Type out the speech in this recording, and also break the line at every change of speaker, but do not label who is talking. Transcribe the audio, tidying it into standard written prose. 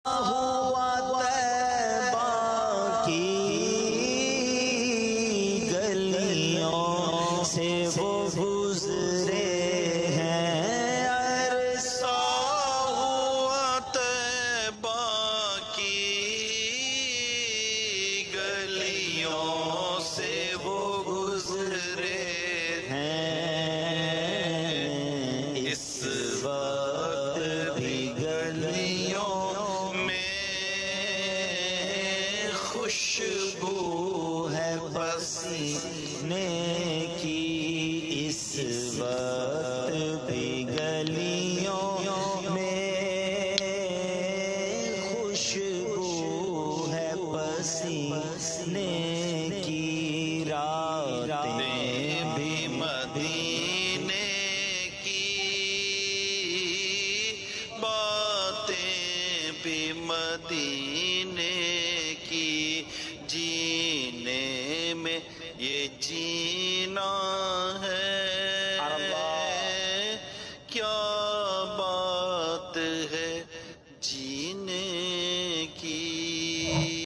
ہوا طیبہ کی گلیوں سے وہ گزرے ہیں، عرصہ
ہوا طیبہ کی گلیوں سے وہ گزرے
ہیں، اس وقت بھی گلیوں
میں خوشبو
ہے پسینے کی، اس وقت بھی گلیوں میں خوشبو ہے پسینے کی، راتیں
بھی مدینے کی، باتیں بھی مدینے کی، جینے میں یہ جینا ہے، کیا بات ہے جی